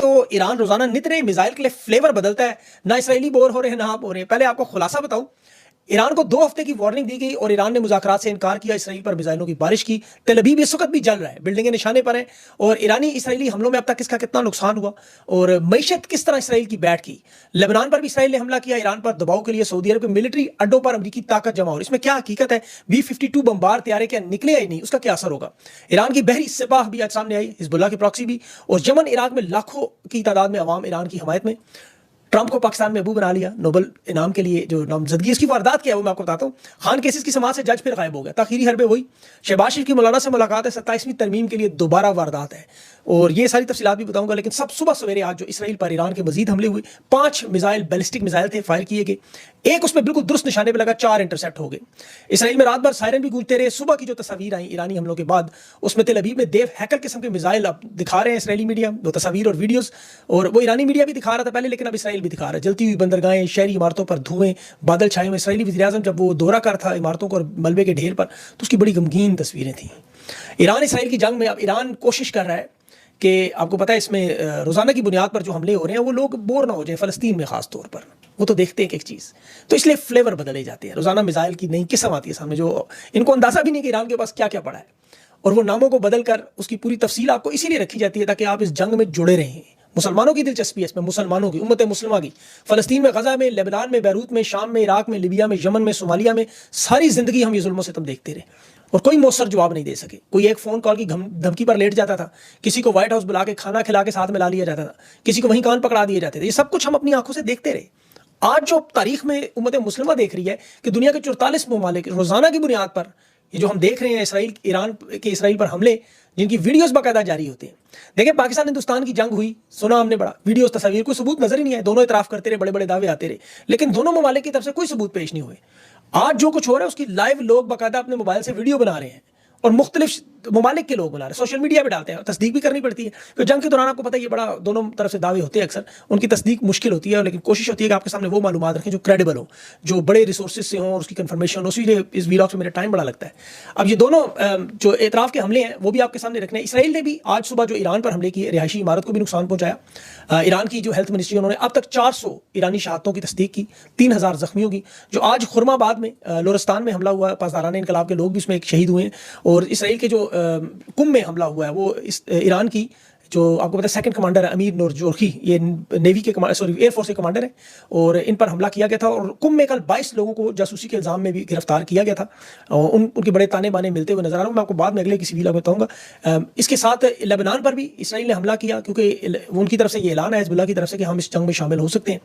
तो ईरान रोजाना नित नए मिसाइल के लिए फ्लेवर बदलता है। ना इसराइली बोर हो रहे हैं ना आप हो रहे हैं। पहले आपको खुलासा बताऊं, ईरान को 2 हफ्ते की वार्निंग दी गई और ईरान ने मुज़ाकरात से इनकार किया। इसराइल पर मिसाइलों की बारिश की। तेल अवीव इस वक्त भी जल रहा है, बिल्डिंगें निशाने पर हैं। और ईरानी इसराइली हमलों में अब तक इसका कितना नुकसान हुआ और मईशत किस तरह इसराइल की बैठ की। लेबनान पर भी इसराइल ने हमला किया। ईरान पर दबाव के लिए सऊदी अरब के मिलिट्री अड्डों पर अमरीकी ताकत जमा हो रही है। इसमें क्या हकीकत है? B-52 बम्बार तैयारे क्या निकले या नहीं, उसका क्या असर होगा? ईरान की बहरी सिपाह भी आज सामने आई, हिजबुल्लाह की प्रॉक्सी भी। और यमन इराक में लाखों की तादाद में अवाम ईरान की हमायत में। ट्रंप को पाकिस्तान में महबूब बना लिया। नोबल इनाम के लिए जो नामजदगी इसकी वारदात क्या है वो मैं आपको बताता हूँ। खान केसेस की समाअत से जज फिर गायब हो गया। ताखीरी हरबे हुई। शहबाज शरीफ की मौलाना से मुलाकात है। 27वीं तरमीम के लिए दोबारा वारदात है और ये सारी तफसीलात भी बताऊंगा। लेकिन सब सुबह सवेरे आज जो इसराइल पर ईरान के मजीद हमले हुए, 5 मिसाइल बैलिस्टिक मिसाइल थे, फायर किए गए। एक उसमें बिल्कुल दुरुस्त निशाने पर लगा, 4 इंटरसेप्ट हो गए। इसराइल में रात भर सायरन भी गूंजते रहे। सुबह की जो तस्वीर आई ईरानी हमलों के बाद, उसमें तेल अवीव में देव हैकल किस्म के मिसाइल अब दिखा रहे हैं इसराइली मीडिया, वो तस्वीर और वीडियोस। और वो ईरानी मीडिया भी दिखा रहा था पहले, लेकिन अब इसराइल भी दिखा रहा है। जलती हुई बंदरगाहें, शहरी इमारतों पर धुएं, बादल छाए हुए। इसराइली वज़ीर-ए-आज़म जब वो दौरा कर था इमारतों को और मलबे के ढेर पर, तो उसकी बड़ी गमगीन तस्वीरें थी। ईरान इसराइल की जंग में अब ईरान कोशिश कर रहा है कि आपको पता है इसमें रोज़ाना की बुनियाद पर जो हमले हो रहे हैं वो लोग बोर ना हो जाए, फ़लस्तीन में ख़ास तौर पर वो तो देखते हैं एक चीज़, तो इसलिए फ्लेवर बदले जाते हैं। रोज़ाना मिसाइल की नई किस्म आती है सामने, जो इनको अंदाज़ा भी नहीं कि ईरान के पास क्या क्या पड़ा है। और वो नामों को बदल कर उसकी पूरी तफसील आपको इसीलिए रखी जाती है ताकि आप इस जंग में जुड़े रहें। मुसलमानों की दिलचस्पी है इसमें, मुसलमानों की, उम्मत मुस्लिमा की। फ़लस्तीन में, गज़ा में, लेबनान में, बैरूत में, शाम में, इराक में, लीबिया में, यमन में, सोमालिया में, सारी ज़िंदगी हम ये जुल्म सितम देखते रहे और कोई मौसर जवाब नहीं दे सके। कोई एक फ़ोन कॉल की धमकी पर लेट जाता था, किसी को व्हाइट हाउस बुला के खाना खिला के साथ में ला लिया जाता था, किसी को वहीं कान पकड़ा दिए जाते थे। ये सब कुछ हम अपनी आंखों से देखते रहे। आज जो तारीख में उम्मत मुस्लिमा देख रही है कि दुनिया के 44 ममालिक रोज़ाना की बुनियाद पर ये जो हम देख रहे हैं इसराइल, ईरान के इसराइल पर हमले, जिनकी वीडियोस बाकायदा जारी होते हैं। देखिए पाकिस्तान हिंदुस्तान की जंग हुई, सुना हमने बड़ा, वीडियोस, तस्वीर, कोई सबूत नजर ही नहीं आए। दोनों इतराफ करते रहे, बड़े बड़े दावे आते रहे, लेकिन दोनों ममालिक की तरफ से कोई सबूत पेश नहीं हुए। आज जो कुछ हो रहा है उसकी लाइव लोग बाकायदा अपने मोबाइल से वीडियो बना रहे हैं और मुख्तलिफ ममालिक के लोग बना रहे हैं, सोशल मीडिया पे डालते हैं। तस्दीक भी करनी पड़ती है क्योंकि जंग के दौरान आपको पता है ये बड़ा दोनों तरफ से दावे होते हैं, अक्सर उनकी तस्दीक मुश्किल होती है, लेकिन कोशिश होती है कि आपके सामने वो मालूमात रखें जो क्रेडिबल हो, जो बड़े रिसोर्सेज से हों और उसकी कन्फर्मेशन। उसीलिए इस वीलॉग से मेरा टाइम बड़ा लगता है। अब ये दोनों जो एतराफ़ के हमले हैं वो भी आपके सामने रखने हैं। इसराइल ने भी आज सुबह जो ईरान पर हमले किए, रिहायशी इमारत को भी नुकसान पहुंचाया। ईरान की जो हेल्थ मिनिस्ट्री, उन्होंने अब तक 400 ईरानी शहादतों की तस्दीक की, 3000 जख्मियों की। जो आज खुरमाबाद में, लोरिस्तान में हमला हुआ, पासदारान इनकलाब के लोग भी उसमें एक शहीद हुए हैं। और इसराइल के जो कुम में हमला हुआ है वो इस ईरान की जो आपको पता है सेकंड कमांडर है अमीर नूरजोरखी, ये नेवी के एयरफोर्स के कमांडर हैं और इन पर हमला किया गया था। और कुम में कल 22 लोगों को जासूसी के इल्ज़ाम में भी गिरफ्तार किया गया था। उनके बड़े ताने बाने मिलते हुए नजर आ रहे हैं, मैं आपको बाद में अगले किसी वीडियो में बताऊंगा। इसके साथ लेबनान पर भी इसराइल ने हमला किया क्योंकि उनकी तरफ से ये ऐलान है हिजबुल्लाह की तरफ से कि हम इस जंग में शामिल हो सकते हैं।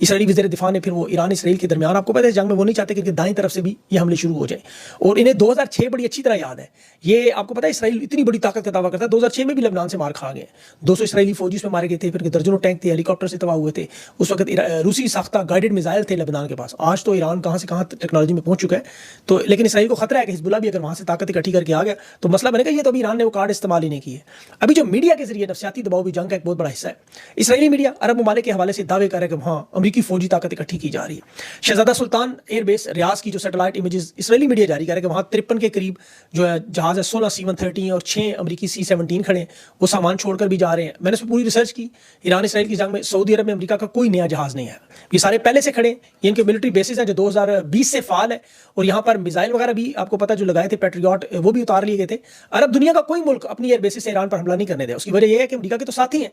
इसराइली वज़ीर दिफा ने फिर वो ईरान इसराइल के दरमियान, आपको पता है जंग में वो नहीं चाहते कि दाईं तरफ से भी ये हमले शुरू हो जाए। और इन्हें 2006 बड़ी अच्छी तरह याद है। ये आपको पता है इसराइल इतनी बड़ी ताकत का दावा करता है, 2006 में भी लेबनान से मार खा गए। 200 इसराइली फौजी उसमें मारे गए थे, फिर दर्जनों टैंक थे, हेलीकॉप्टर से तबाह हुए थे। उस वक्त रूसी साख्ता गाइडेड मिसाइल थे लेबनान के पास। आज तो ईरान कहां से कहां टेक्नोलॉजी में पहुंच चुका है। तो लेकिन इसराइल को खतरा है कि हिजबुल्लाह भी अगर वहां से ताकत इकट्ठी करके आ गया तो मसला बनेगा। ये तो अभी ईरान ने वो कार्ड इस्तेमाल ही नहीं किए। अभी जो मीडिया के जरिए नफसियाती दबाव भी जंग का एक बहुत बड़ा हिस्सा है। इसराइली मीडिया अरब ममालिक के हवाले से दावे कर रहा है कि हाँ अमरीकी फौजी ताकत इकट्ठी की जा रही है। शहजादा सुल्तान एयरबेस रियाज की जो सैटेलाइट इमेजेस इसराइली मीडिया जारी कर रहा है कि वहाँ 53 के करीब जो है जहाज है, 16 C-130 और 6 अमरीकी C-17 खड़े हैं। वो सामान छोड़कर भी जा रहे हैं। मैंने इस पर पूरी रिसर्च की। ईरान इसराइल की जंग में सऊदी अरब में अमेरिका का कोई नया जहाज नहीं है, ये सारे पहले से खड़े। ये इनके मिलिट्री बेसिस हैं जो 2020 से फाल है और यहाँ पर मिसाइल वगैरह भी आपको पता जो लगाए थे पैट्रियट, वो भी उतार लिए गए थे। अरब दुनिया का कोई मुल्क अपनी एयर बेसिस से ईरान पर हमला नहीं करने दे। उसकी वजह यह है कि अमेरिका के तो साथी हैं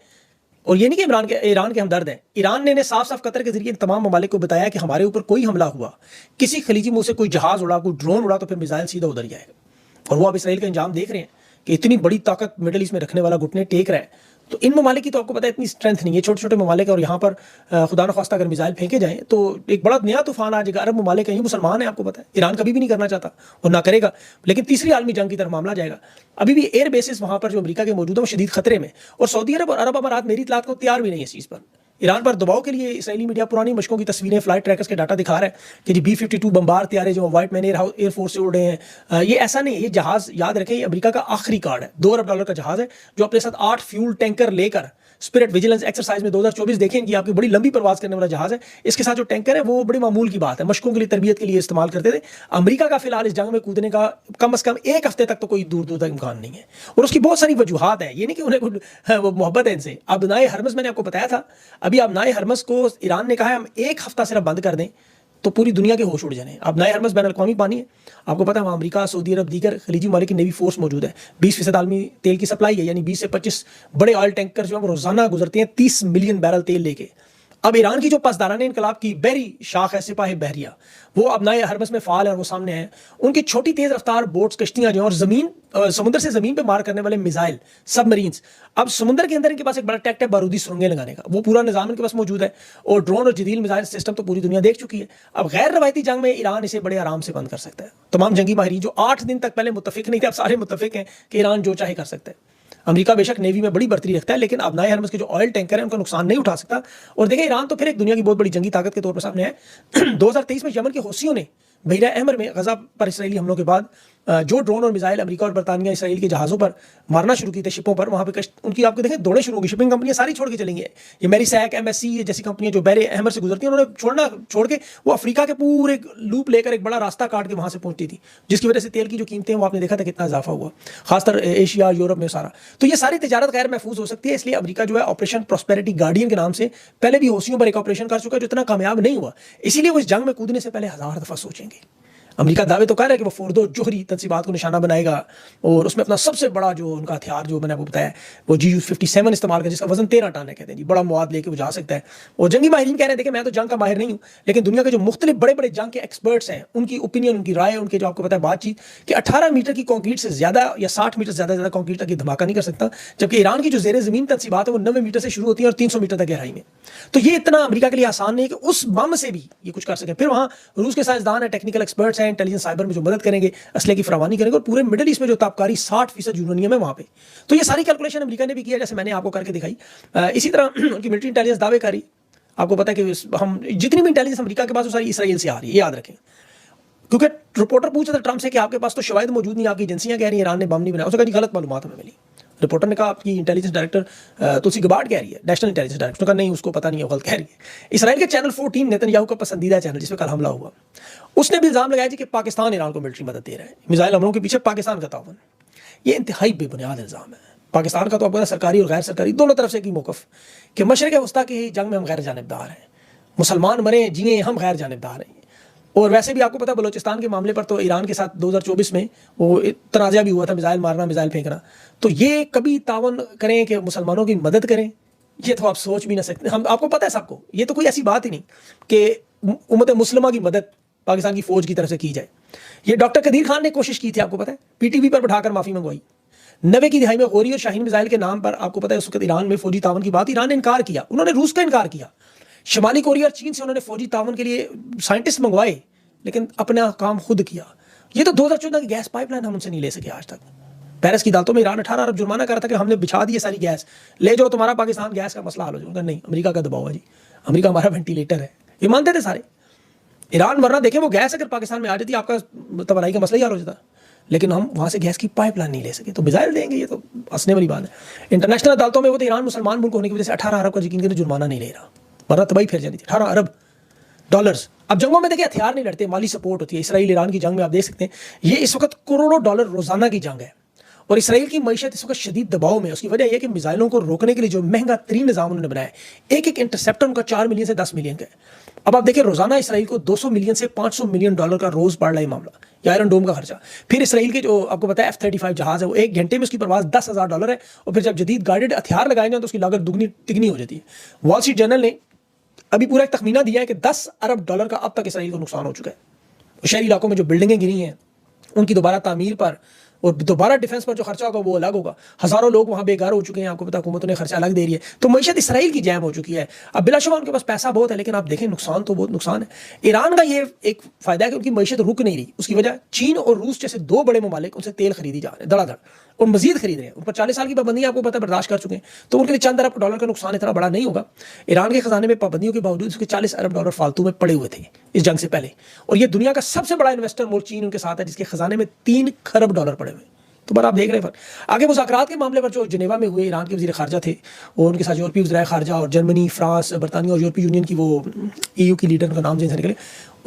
और ये नहीं कि ईरान के हमदर्द हैं। ईरान ने साफ साफ कतर के जरिए तमाम ममालिक को बताया कि हमारे ऊपर कोई हमला हुआ, किसी खलीजी मुल्क से कोई जहाज उड़ा, कोई ड्रोन उड़ा, तो फिर मिसाइल सीधा उधर जाएगा। और वो आप इसराइल का अंजाम देख रहे हैं कि इतनी बड़ी ताकत मिडल ईस्ट में रखने वाला घुटने टेक रहा है। तो इन ममालिक की तो आपको पता है इतनी स्ट्रेंथ नहीं है, छोटे छोटे ममालिक है। और यहाँ पर खुदा न खास्ता अगर मिसाइल फेंके जाएं तो एक बड़ा नया तूफान आ जाएगा। अरब ममालिक हैं, मुसलमान है, आपको पता है ईरान कभी भी नहीं करना चाहता और ना करेगा, लेकिन तीसरी आलमी जंग की तरफ मामला जाएगा। अभी भी एयर बेसिस वहाँ पर जो अमेरिका के मौजूद है वो शदीद खतरे में। और सऊदी अरब और अरब अमारात मेरी इतलात को तैयार भी नहीं है इस चीज़ पर। ईरान पर दबाव के लिए इसराइली मीडिया पुरानी मशकों की तस्वीरें, फ्लाइट ट्रैकर्स के डाटा दिखा रहा है कि जी B-52 बम्बार तैयारे जो व्हाइट मैन एयरफोर्स से उड़ रहे हैं। ये ऐसा नहीं है, ये जहाज़ याद रखें ये अमेरिका का आखिरी कार्ड है। $2 अरब का जहाज़ है जो अपने साथ 8 फ्यूल टैंकर लेकर स्पिरिट विजिलेंस एक्सरसाइज में 2024 देखें कि आपकी बड़ी लंबी परवाज करने वाला जहाज है, इसके साथ जो टैंकर है वो बड़ी मामूल की बात है, मशकों के लिए, तरबियत के लिए इस्तेमाल करते थे। अमेरिका का फिलहाल इस जंग में कूदने का कम से कम एक हफ्ते तक तो कोई दूर दूर तक इम्कान नहीं है, और उसकी बहुत सारी वजूहात है। ये नहीं कि उन्हें वो मोहब्बत है इनसे। अबनाए हरमस मैंने आपको बताया था, अभी अबनाए हरमस को ईरान ने कहा है हम एक हफ्ता सिर्फ बंद कर दें तो पूरी दुनिया के होश उड़ जाने। अब नए हरमस बैन अल-अक़वामी पानी है, आपको पता है वहाँ अमेरिका, सऊदी अरब, दीगर खलीजी ममालिक की नेवी फोर्स मौजूद है। 20% आलमी तेल की सप्लाई है, यानी 20 से 25 बड़े ऑयल टैंकर जो है वो रोजाना गुजरते हैं 30 मिलियन बैरल तेल लेके। अब ईरान की जो पासदारान इनकलाब की बहरी शाख है सिपाही बहरिया, वो अब नए हरमस में फाल है और वो सामने है। उनकी छोटी तेज रफ्तार बोट्स, कश्तियां जो और जमीन समुद्र से जमीन पे मार करने वाले मिसाइल, सबमरीन्स, अब समुद्र के अंदर इनके पास एक बड़ा टैक्ट है बारूदी सुरंगें लगाने का, वो पूरा निजाम इनके पास मौजूद है। और ड्रोन और जदीद मिसाइल सिस्टम तो पूरी दुनिया देख चुकी है। अब गैर रवायती जंग में ईरान इसे बड़े आराम से बंद कर सकता है। तमाम जंगी माहिरीन जो 8 दिन तक पहले मुत्तफिक नहीं थे, अब सारे मुत्तफिक हैं कि ईरान जो चाहे कर सकता है। अमेरिका बेशक नेवी में बड़ी बढ़तरी रखता है, लेकिन अब नए हरमस के जो ऑयल टैंकर है उनका नुकसान नहीं उठा सकता। और देखिए ईरान तो फिर एक दुनिया की बहुत बड़ी जंगी ताकत के तौर पर सामने है। 2023 में यमन के हौसियों ने बहरा अहमर में गजा पर इसराइली हमलों के बाद जो ड्रोन और मिसाइल अमेरिका और बरतानिया इसराइल के जहाज़ों पर मारना शुरू किए थे, शिपों पर, वहाँ पे उनकी आपको देखें दौड़े शुरू होगी। शिपिंग कंपनियां सारी छोड़ के चलेंगी। ये मेरी सैक, MSC जैसी कंपनियां जो बहरे अहमर से गुजरती हैं, उन्होंने छोड़ के वो अफ्रीका के पूरे लूप लेकर एक बड़ा रास्ता काट के वहाँ से पहुंचती थी, जिसकी वजह से तेल की जो कीमतें हैं वो आपने देखा था कितना इजाफा हुआ, खासकर एशिया, यूरोप में सारा। तो ये सारी तजारत गैर महफूज हो सकती है। इसलिए अमेरिका जो है ऑपरेशन प्रॉस्पेरिटी गार्डियन के नाम से पहले भी हौसियों पर एक ऑपरेशन कर चुका है जो इतना कामयाब नहीं हुआ। इसीलिए वो इस जंग में कूदने से पहले 1000 दफा सोचेंगे। अमेरिका दावे तो कह रहा है कि वो फोर्दो जोहरी तंसीबात को निशाना बनाएगा और उसमें अपना सबसे बड़ा जो उनका हथियार जो मैंने आपको बताया वो GU-57 इस्तेमाल कर, जिसका वजन 13 टन है, कहते हैं जी, बड़ा मवाद लेके वो जा सकता है। और जंगी माहिरीन कह रहे हैं, देखिए मैं तो जंग का माहिर नहीं हूँ, लेकिन दुनिया के जो मुख्तलिफ बड़े बड़े जंग के एक्सपर्ट्स हैं उनकी ओपिनियन, उनकी राय, उनके जो आपको पता है बातचीत, कि 18 मीटर की कॉन्क्रीट से ज्यादा या 60 मीटर ज्यादा कॉन्क्रीट तक ये धमाका नहीं कर सकता। जबकि ईरान की जो जेर जमीन तंसीबात है वो 90 मीटर से शुरू होती है और 300 मीटर तक गहराई में। तो ये इतना अमेरिका के लिए आसान नहीं है कि उस बम से भी ये कुछ कर सके। फिर वहाँ रूस के साइंसदान है, टेक्निकल एक्सपर्ट्स हैं, इंटेलिजेंस साइबर में जो मदद करेंगे, असले की फरावानी करेंगे, और पूरे मिडिल ईस्ट में जो ताबकारी 60% यूरेनियम है वहां पे। तो ये सारी कैलकुलेशन अमेरिका ने भी किया, जैसे मैंने आपको करके दिखाई। इसी तरह उनकी मिलिट्री इंटेलिजेंस दावे करी। आपको पता है कि हम जितनी भी इंटेलिजेंस अमेरिका के पास वो सारी इसराइल से आ रही है, याद रखें। क्योंकि रिपोर्टर पूछ रहे थे ट्रम्प से कि आपके पास तो शवाहिद मौजूद नहीं, आपकी एजेंसियां कह रही हैं ईरान ने बम नहीं बनाया। उसने कहा गलत मालूमात हमें मिली। रिपोर्टर ने कहा आपकी इंटेलिजेंस डायरेक्टर तुलसी गबार्ड कह रही है, नेशनल इंटेलिजेंस डायरेक्टर। उसने कहा नहीं, उसको पता नहीं है, गलत कह रही है। इसराइल के चैनल 14 नेतन्याहू का पसंदीदा चैनल, जिसमें कल हमला हुआ, उसने भी इल्जाम लगाया कि पाकिस्तान ईरान को मिलिट्री मदद दे रहा है, मिसाइल हमलों के पीछे पाकिस्तान का ताउन। ये इंतहाई बेबुनियाद इल्जाम है। पाकिस्तान का तो आपको सरकारी और गैर सरकारी दोनों तरफ से की मौकफ कि मशरक़ वस्ता की जंग में हम गैर जानिबदार हैं, मुसलमान मरे जिए हम गैर जानिबदार हैं। और वैसे भी आपको पता बलूचिस्तान के मामले पर तो ईरान के साथ 2024 में वो तनाज़ा भी हुआ था, मिसाइल मारना, मिसाइल फेंकना। तो ये कभी तावन करें कि मुसलमानों की मदद करें, ये तो आप सोच भी ना सकते। हम आपको पता है सबको, ये तो कोई ऐसी बात ही नहीं कि उम्मत मुस्लिमा की मदद पाकिस्तान की फौज की तरफ से की जाए। ये डॉक्टर कदीर खान ने कोशिश की थी, आपको पता है, PTV पर बैठाकर माफी मंगवाई। 90 की दिहाई में गौरी और शाहीन मिसाइल के नाम पर आपको पता है उस वक्त ईरान में फौजी तावन की बात ईरान ने इनकार किया, उन्होंने रूस का इनकार किया। शुमाली कोरिया और चीन से उन्होंने फौजी तावन के लिए साइंटिस्ट मंगवाए, लेकिन अपना काम खुद किया। ये तो 2014 की गैस पाइपलाइन हम उनसे नहीं ले सके आज तक। पेरिस की अदालतों में ईरान 18 अरब जुर्माना कर रहा था कि हमने बिछा दी है सारी गैस, ले जाओ तुम्हारा पाकिस्तान गैस का मसला हल हो जाएगा। नहीं, अमेरिका का दबाव है जी, अमेरिका हमारा वेंटिलेटर है, ये मानते थे सारे ईरान। वरना देखें वो गैस अगर पाकिस्तान में आ जाती आपका तबाही का मसला ही हल हो जाता, लेकिन हम वहाँ से गैस की पाइपलाइन नहीं ले सके, तो मिसाइल देंगे। ये तो हंसने वाली बात है। इंटरनेशनल अदालतों में वो तो ईरान मुसलमान मुल्क होने की वजह से 18 अरब का यकीन करके जुर्माना नहीं ले रहा, वरना तबाही फिर जाती थी। 18 अरब डॉलर्स। अब जंगों में देखिए हथियार नहीं लड़ते, माली सपोर्ट होती है। इसराइल ईरान की जंग में आप देख सकते हैं, ये इस वक्त करोड़ों डॉलर रोजाना की जंग है और इसराइल की मईशत इस वक्त शदीद दबाव में। उसकी वजह यह है कि मिसाइलों को रोकने के लिए जो महंगा तरीन निजाम उन्होंने बनाया है, एक एक इंटरसेप्टर उनका 4 मिलियन से 10 मिलियन का है। अब आप देखिए रोजाना इसराइल को 200 मिलियन से 500 मिलियन डॉलर का रोज बढ़ रहा है मामला, या आयरन डोम का खर्चा। फिर इसराइल के जो आपको पता है F-35 जहाज है, वो 1 घंटे में उसकी परवाज $10,000 है, और फिर जब जदीद गाइडेड हथियार लगाएंगे तो उसकी लागत दुगनी तिगनी हो जाती है। वॉल स्ट्रीट जर्नल ने अभी पूरा एक तखमीना दिया है कि 10 अरब डॉलर का अब तक इसराइल को नुकसान हो चुका है। शहरी इलाकों में जो बिल्डिंगें गिरी हैं उनकी दोबारा तामीर पर और दोबारा डिफेंस पर जो खर्चा होगा वो अलग होगा। हज़ारों लोग वहाँ बेकार हो चुके हैं, आपको पता हुकूमत ने खर्चा अलग दे रही है। तो मईशत इसराइल की जैम हो चुकी है। अब बिलाशुबा उनके पास पैसा बहुत है, लेकिन आप देखें नुकसान तो बहुत नुकसान है। ईरान का ये एक फ़ायदा है कि उनकी मईशत रुक नहीं रही। उसकी वजह चीन और रूस जैसे 2 बड़े ममालिक उनसे तेल खरीदी जा रहे हैं धड़ाधड़, और मजीद खरीद रहे हैं। उन पर 40 साल की पाबंदी आपको पता बर्दाश्त कर चुके हैं, तो उनके लिए चंद अरब डॉलर का नुकसान इतना बड़ा नहीं होगा। ईरान के खजाने में पाबंदियों के बावजूद उसके 40 अरब डॉलर फालतू में पड़े हुए थे इस जंग से पहले। और ये दुनिया का सबसे बड़ा इन्वेस्टर मुल्क चीन उनके साथ है, जिसके खजाने में $3 खरब पड़े हुए। तो पर आप देख रहे हैं आगे मुज़ाकरात के मामले पर जो जिनेवा में हुए ईरान के वज़ीर ख़ारजा थे और उनके साथ यूरोपीय वज़ीर ख़ारजा और जर्मनी, फ्रांस, बरतानिया और यूरोपीय यूनियन की वो EU की लीडर का नाम जिनसे निकले,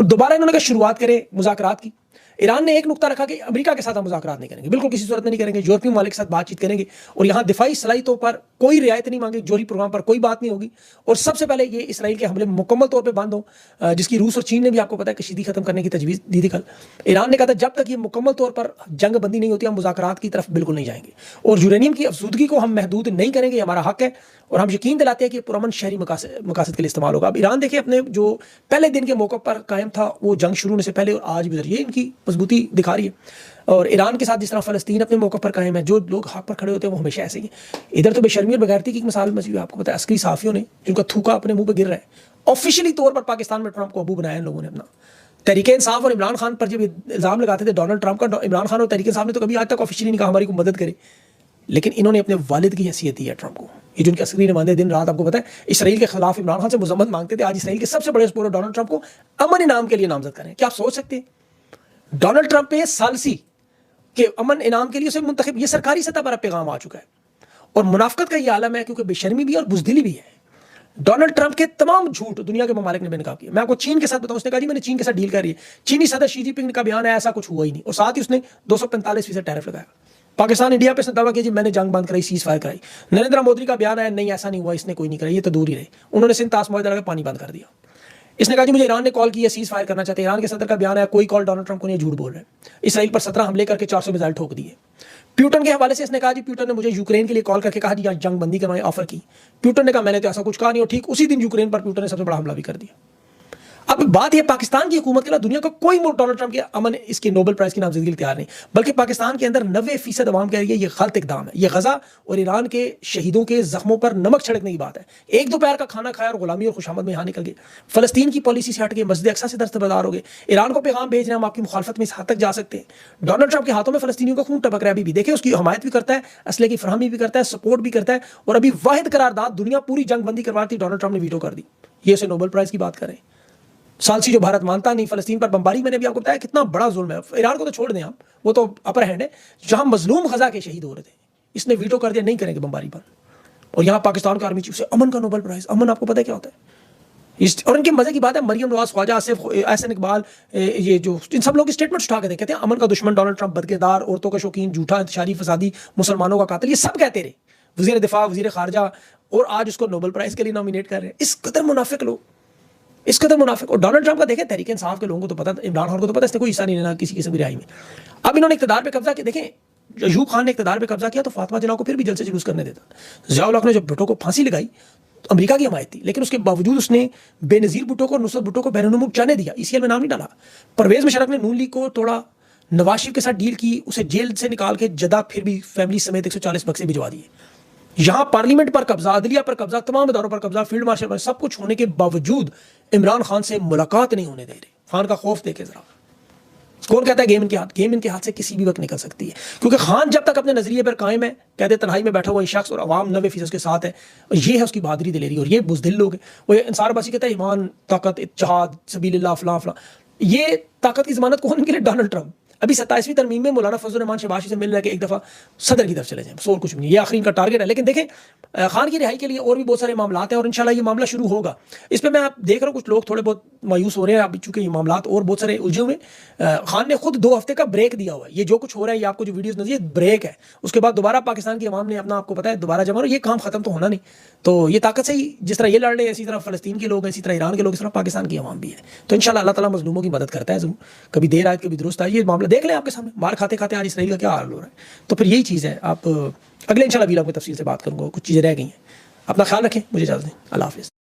दोबारा इन्होंने कहा शुरुआत करे मुज़ाकरात की। ईरान ने एक नुकता रखा कि अमेरिका के साथ हम मुज़ाकरात नहीं करेंगे, बिल्कुल किसी सूरत में नहीं करेंगे, यूरोपीय ममालिक के साथ बातचीत करेंगे और यहाँ दिफाई सलाहियतों पर कोई रियायत नहीं मांगी, जोहरी प्रोग्राम पर कोई बात नहीं होगी और सबसे पहले ये इसराइल के हमले मुकम्मल तौर पर बंद हो, जिसकी रूस और चीन ने भी आपको पता है कशीदी खत्म करने की तजवीज़ दी थी कल। ईरान ने कहा था जब तक ये मुकम्मल तौर पर जंग बंदी नहीं होती हम मुज़ाकरात की तरफ बिल्कुल नहीं जाएंगे और यूरेनियम की अफसूदगी को हम महदूद नहीं करेंगे, ये हमारा हक है और हम यकीन दिलाते हैं कि पुरअमन शहरी मकासद के लिए इस्तेमाल होगा। अब ईरान देखिए अपने जो पहले दिन के मौके पर कायम था वो जंग शुरू होने से पहले और आज भी ये इनकी मजबूती दिखा रही है और ईरान के साथ जिस तरह फ़लस्तीन अपने मौके पर कायम है, जो लोग हक पर खड़े होते हैं वो हमेशा ऐसे ही है। इधर तो बेशर्मी और बेगैरती की एक मिसाल मजीद आपको पता है, अस्करी साफियों ने जिनका थूका अपने मुंह पर गिर रहा है, ऑफिशियली तौर पर पाकिस्तान में ट्रंप को अबू बनाया इन लोगों ने अपना। तहरीक इंसाफ और इमरान खान पर जब इल्ज़ाम लगाते थे डोनाल्ड ट्रंप का, इमरान खान और तहरीक इंसाफ ने तो कभी आज तक ऑफिशियली नहीं कहा हमारी को मदद करे, लेकिन इन्होंने अपने वालिद की हैसियत दी है ट्रंप को। ये जो उनके अस्करी नुमाइंदे दिन रात आपको पता है इसराइल के खिलाफ इमरान खान से मजम्मत मांगते थे, आज इसराइल के सबसे बड़े सपोर्टर डोनाल्ड ट्रंप को अमन इनाम के लिए नामजद करें। क्या आप सोच सकते हैं डोनाल्ड ट्रंप पे सालसी के अमन इनाम के लिए उसे मुंतखब, ये सरकारी सतह पर पैगाम आ चुका है और मुनाफकत का ये आलम है क्योंकि बेशर्मी भी और बुजदिली भी है। डोनाल्ड ट्रंप के तमाम झूठ दुनिया के ममालिक ने बेनकाब किया। मैं आपको चीन के साथ बताऊं, उसने कहा जी मैंने चीन के साथ डील कर रही है, चीनी सदर शी जिनपिंग का बयान है ऐसा कुछ हुआ ही नहीं और साथ ही उसने 245% टैरिफ लगाया। पाकिस्तान इंडिया पे दावा किया जी मैंने जंग बंद कराई, सीज फायर कराई। नरेंद्र मोदी का बयान है नहीं ऐसा नहीं हुआ, इसने कोई नहीं कराई, ये तो दूर ही रहे, उन्होंने सिंध ताश मुआहदा लगा पानी बंद कर दिया। इसने कहा जी मुझे ईरान ने कॉल की है, सीज फायर करना चाहते हैं। ईरान के सदर का बयान है कोई कॉल डोनाल्ड ट्रंप को नहीं, झूठ बोल रहे हैं। इसराइल पर 17 हमले करके 400 मिसाइल ठोक दिए। प्यूटन के हवाले से इसने कहा जी प्यूटन ने मुझे यूक्रेन के लिए कॉल करके कहा जी यहाँ जंग बंदी करवाएं, ऑफर की। प्यूटन ने कहा मैंने तो ऐसा कुछ कहा नहीं और ठीक उसी दिन यूक्रेन पर प्यूटन ने सबसे बड़ा हमला भी कर दिया। अब बात यह पाकिस्तान की हुकूमत के लिए दुनिया का कोई मुल्क डोनाल्ड ट्रंप के अमन इसके नोबेल प्राइज की नामजदगी तैयार नहीं, बल्कि पाकिस्तान के अंदर 90% अवाम कह रही है ये गलत इकदाम है, ये गजा और ईरान के शहीदों के जख्मों पर नमक छिड़कने की बात है। एक दोपहर का खाना खाया और गुलामी और खुशामद में यहाँ निकल गए, फलस्तीन की पॉलिसी से हट गए, मस्जिद अक्सा से दस्तबरदार हो गए, ईरान को पैगाम भेज रहे हैं हम आपकी मुखालफत में इस हद तक जा सकते हैं। डोनाल्ड ट्रंप के हाथों में फलस्तीनियों का खून टपक रहा है अभी भी, देखिए उसकी हमायत भी करता है, असले की फरहमी भी करता है, सपोर्ट भी करता है और अभी वाहिद करारदाद दुनिया पूरी जंग बंदी करवा थी डोनाल्ड ट्रंप ने वीटो कर दी। ये उसे नोबेल प्राइज की बात करें। सालसी जो भारत मानता नहीं, फलस्तीन पर बमबारी मैंने भी आपको बताया कितना बड़ा जुल्म है। ईरान को तो छोड़ दें आप, वो तो अपर हैंड है, जहां मजलूम गजा के शहीद हो रहे थे इसने वीटो कर दिया, नहीं करेंगे बमबारी पर। और यहाँ पाकिस्तान का आर्मी चीफ से अमन का नोबेल प्राइज, अमन आपको पता है क्या होता है? और इनके मजे की बात है मरियम नवाज, ख्वाजा आसिफ, एहसन इकबाल, ये जो इन सब लोग की स्टेटमेंट उठा के थे, कहते हैं अमन का दुश्मन डोनाल्ड ट्रंप, बदकिरदार, औरतों का शौकीन, झूठा इंतशारी फसादी, मुसलमानों का कातिल, ये सब कहते रहे वजीर दिफा, वजीर खारजा, और आज उसको नोबेल प्राइज के लिए नॉमिनेट कर रहे हैं। इस कदर मुनाफिक लोग, इस कदर मुनाफिक। और डोनाल्ड ट्रंप का देखें तहरीक इंसाफ के लोगों को तो पता, इमरान खान को तो पता इसने कोई हिस्सा नहीं लेना किसी किस्म की रिहाई में। अब इन्होंने इक़्तिदार पे कब्जा किया, देखें अयूब खान ने इक़्तिदार पे कब्जा किया तो फातिमा जिन्ना को फिर भी जलसे जुलूस करने देता। ज़िया उल हक ने जब भुट्टो को फांसी लगाई तो अमेरिका की हमायत थी, लेकिन उसके बावजूद उसने बेनज़ीर भुट्टो को और नुसरत भुट्टो को बैरून मुल्क जाने दिया, ECL में नाम नहीं डाला। परवेज़ मुशर्रफ ने नून लीग को तोड़ा, नवाज शरीफ के साथ डील की, उसे जेल से निकाल के जदा फिर भी फैमिली समेत 140 बक्से भिजवा दिए। यहाँ पार्लियामेंट पर कब्जा, अदलिया पर कब्जा, तमाम इदारों पर कब्जा, फील्ड मार्शल पर, सब कुछ होने के बावजूद इमरान खान से मुलाकात नहीं होने दे रहे। खान का खौफ देखे जरा, कौन कहता है गेम इनके हाथ, गेम इनके हाथ से किसी भी वक्त निकल सकती है, क्योंकि खान जब तक अपने नजरिए पर कायम है, कहते तन्हाई में बैठा हुआ शख्स और अवाम 90% के साथ है, और ये है उसकी बहादुरी दिलेरी। और ये बुज़दिल लोग हैं, वो इंसार बासी कहता है ईमान, ताकत, इत्तेहाद, सबीलिल्लाह, फलां फलां, ये ताकत की जमानत कौन के लिए? Donald Trump. अभी 27वीं तरमीम में मौलाना फजल रहमान शहबाज से मिल रहा है कि एक दफ़ा सदर की तरफ चले जाएं, और कुछ नहीं, ये आखिरी इनका टारगेट है। लेकिन देखें खान की रिहाई के लिए और भी बहुत सारे मामला हैं और इंशाल्लाह ये मामला शुरू होगा। इस पर मैं आप देख रहा हूँ कुछ लोग थोड़े बहुत मायूस हो रहे हैं, अब चूंकि ये मामला और बहुत सारे उलझे हुए। खान ने खुद 2 हफ्ते का ब्रेक दिया हुआ है, ये जो कुछ हो रहा है ये आपको जो वीडियोस नजर, ब्रेक है, उसके बाद दोबारा पाकिस्तान की अवाम ने अपना, आपको पता है, दोबारा जमा, ये काम खत्म तो होना नहीं। तो ये ताकत से ही जिस तरह ये लड़ रहे हैं इसी तरह फलस्तीन के लोग हैं, इसी तरह ईरान के लोग, इस तरह पाकिस्तान की अवाम भी है। तो इंशाल्लाह अल्लाह ताला मजलूमों की मदद करता है जरूर, कभी देर आए कभी दुरुस्त आए। ये मामला देख लें आपके सामने, मार खाते खाते आज इसराइल का क्या हाल हो रहा है। तो फिर यही चीज़ है। आप अगले इंशाल्लाह वीडियो में तफसील से बात करूँगा, कुछ चीज़ें रह गई हैं। अपना ख्याल रखें, मुझे इजाज़त दें, अल्लाह हाफ़िज़।